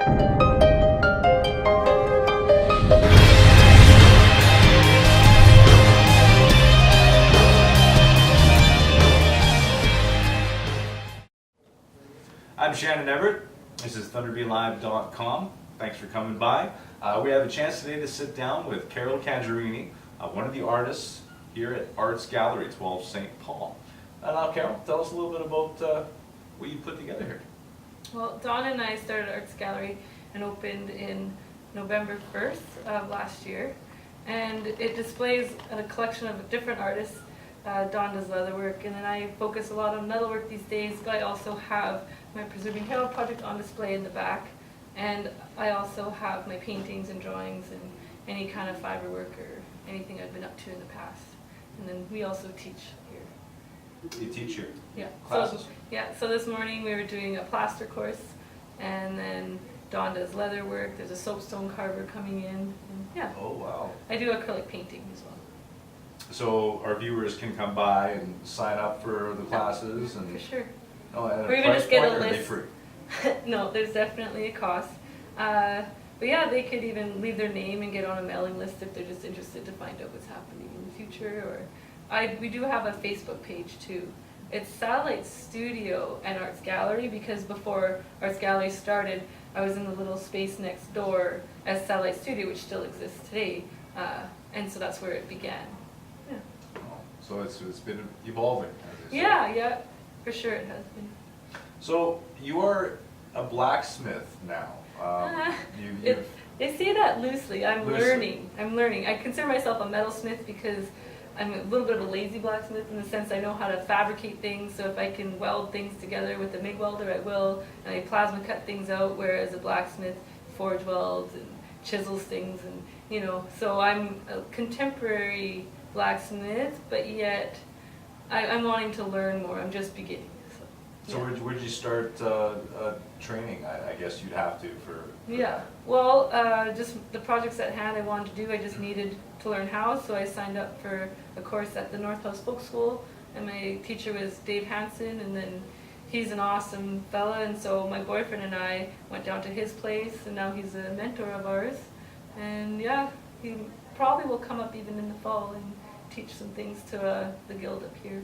I'm Shannon Everett. This is ThunderBeLive.com. Thanks for coming by. We have a chance today to sit down with Kajorinne, one of the artists here at Arts Gallery 12 St. Paul. Now, Carol, tell us a little bit about what you put together here. Well, Dawn and I started Arts Gallery and opened in November 1st of last year. And it displays a collection of different artists. Dawn does leatherwork, and then I focus a lot on metalwork these days, but I also have my Preserving Herald project on display in the back. And I also have my paintings and drawings and any kind of fiber work or anything I've been up to in the past. And then we also teach here. You teach here? Yeah. Classes? So this morning we were doing a plaster course, and then Dawn does leather work. There's a soapstone carver coming in. And yeah. Oh, wow. I do acrylic painting as well. So our viewers can come by and sign up for the classes? And For sure. Oh, at Or a even price just get point, a or are they list. free? No, there's definitely a cost. But yeah, they could even leave their name and get on a mailing list if they're just interested to find out what's happening in the future. Or we do have a Facebook page too. It's Satellite Studio and Arts Gallery, because before Arts Gallery started, I was in the little space next door as Satellite Studio, which still exists today. And so that's where it began. Yeah. Oh, so it's been evolving, as they say. Yeah, for sure it has been. So you are a blacksmith now. They say that loosely. I'm Loosely. learning. I consider myself a metalsmith because I'm a little bit of a lazy blacksmith in the sense I know how to fabricate things. So if I can weld things together with a MIG welder, I will. And I plasma cut things out, whereas a blacksmith forge welds and chisels things. And so I'm a contemporary blacksmith, but yet I'm wanting to learn more. I'm just beginning. So where'd you start training? I guess you'd have to for Yeah, well, just the projects at hand I wanted to do, I just needed to learn how, so I signed up for a course at the North House Folk School, and my teacher was Dave Hansen, and then he's an awesome fella, and so my boyfriend and I went down to his place, and now he's a mentor of ours, and yeah, he probably will come up even in the fall and teach some things to the guild up here.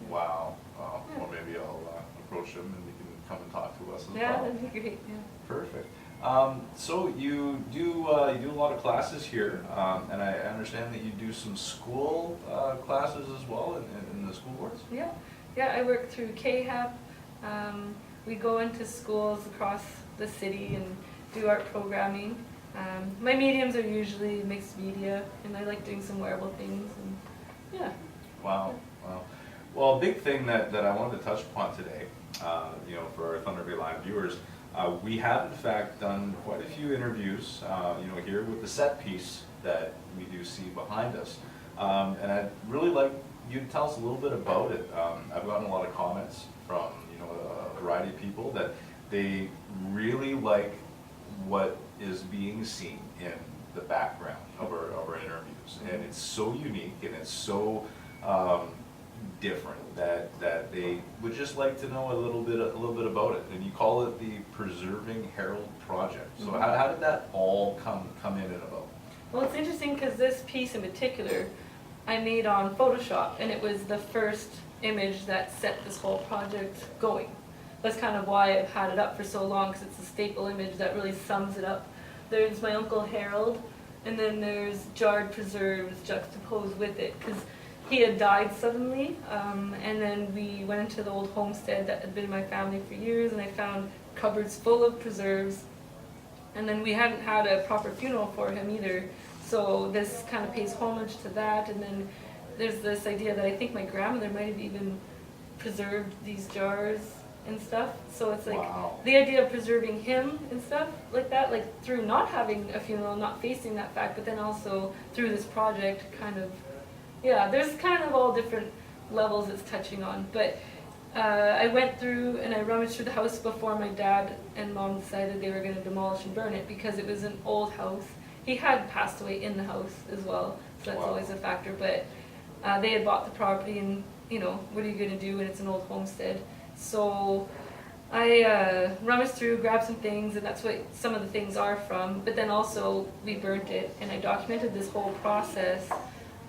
Wow. Yeah. Well, maybe I'll approach him and he can come and talk to us as Yeah, well. that'd be great, yeah. Perfect. So you do a lot of classes here, and I understand that you do some school classes as well in the school boards? Yeah, I work through KHAP. We go into schools across the city and do art programming. My mediums are usually mixed media, and I like doing some wearable things, and yeah. Wow. Well, a big thing that I wanted to touch upon today, for our Thunder Bay Live viewers, we have in fact done quite a few interviews, here with the set piece that we do see behind us. And I'd really like you to tell us a little bit about it. I've gotten a lot of comments from, a variety of people that they really like what is being seen in the background of our interviews. And it's so unique and it's so different that they would just like to know a little bit about it. And you call it the Preserving Herald project. So how did that all come in and about? Well, it's interesting because this piece in particular I made on Photoshop, and it was the first image that set this whole project going. That's kind of why I've had it up for so long, because it's a staple image that really sums it up. There's my Uncle Harold, and then there's jarred preserves juxtaposed with it, because he had died suddenly, and then we went into the old homestead that had been in my family for years, and I found cupboards full of preserves, and then we hadn't had a proper funeral for him either, so this kind of pays homage to that. And then there's this idea that I think my grandmother might have even preserved these jars and stuff, so it's like the idea of preserving him and stuff like that, like through not having a funeral, not facing that fact, but then also through this project kind of, yeah, there's kind of all different levels it's touching on. But I went through and I rummaged through the house before my dad and mom decided they were going to demolish and burn it, because it was an old house. He had passed away in the house as well, so that's always a factor, but they had bought the property, and what are you going to do when it's an old homestead? So I rummaged through, grabbed some things, and that's what some of the things are from. But then also we burnt it, and I documented this whole process.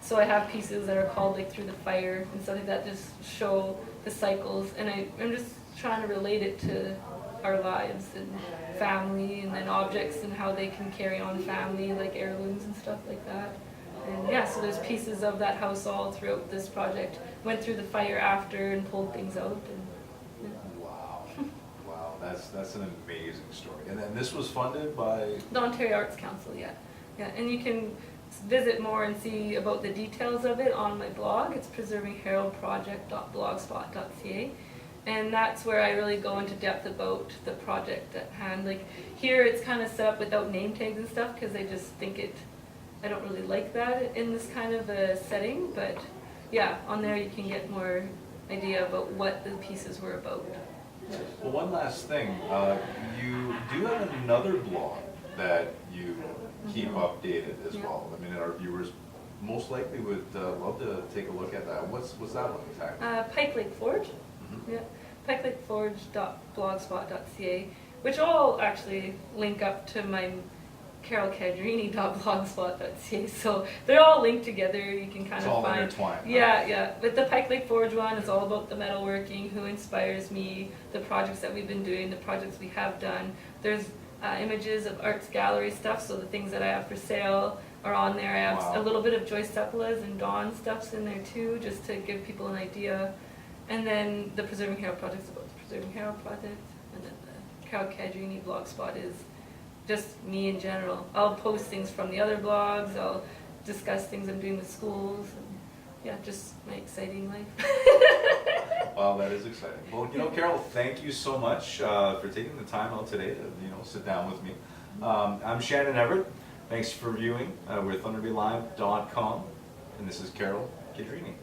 So I have pieces that are called like Through the Fire and stuff like that, just show the cycles. And I'm just trying to relate it to our lives and family, and then objects and how they can carry on family, like heirlooms and stuff like that. And yeah, so there's pieces of that house all throughout this project. Went through the fire after and pulled things out. And, yeah. Wow, wow, that's an amazing story. And then this was funded by? The Ontario Arts Council, yeah. Yeah, and you can visit more and see about the details of it on my blog. It's preservingheraldproject.blogspot.ca. And that's where I really go into depth about the project at hand. Like here it's kind of set up without name tags and stuff because I just think I don't really like that in this kind of a setting. But yeah, on there you can get more idea about what the pieces were about. Well, one last thing, you do have another blog that you keep updated as well. I mean, our viewers most likely would love to take a look at that. What's that one exactly? Pike Lake Forge. Yeah, pikelakeforge.blogspot.ca, which all actually link up to my carolkajorinne.blogspot.ca. So they're all linked together. You can kind It's of all find. intertwined. Yeah, yeah. But the Pike Lake Forge one is all about the metalworking, who inspires me, the projects that we've been doing, the projects we have done. There's images of arts gallery stuff, so the things that I have for sale are on there. I have Wow. a little bit of Joyce Seppala's and Dawn stuff's in there too, just to give people an idea. And then the Preserving Herald Project is about the Preserving Herald Project, and then the Carol Kajorinne blogspot is just me in general. I'll post things from the other blogs, I'll discuss things I'm doing with schools, and yeah, just my exciting life. Wow, that is exciting. Well, Carol, thank you so much for taking the time out today to, sit down with me. I'm Shannon Everett. Thanks for viewing. We're ThunderbayLive.com, and this is Carol Kajorinne.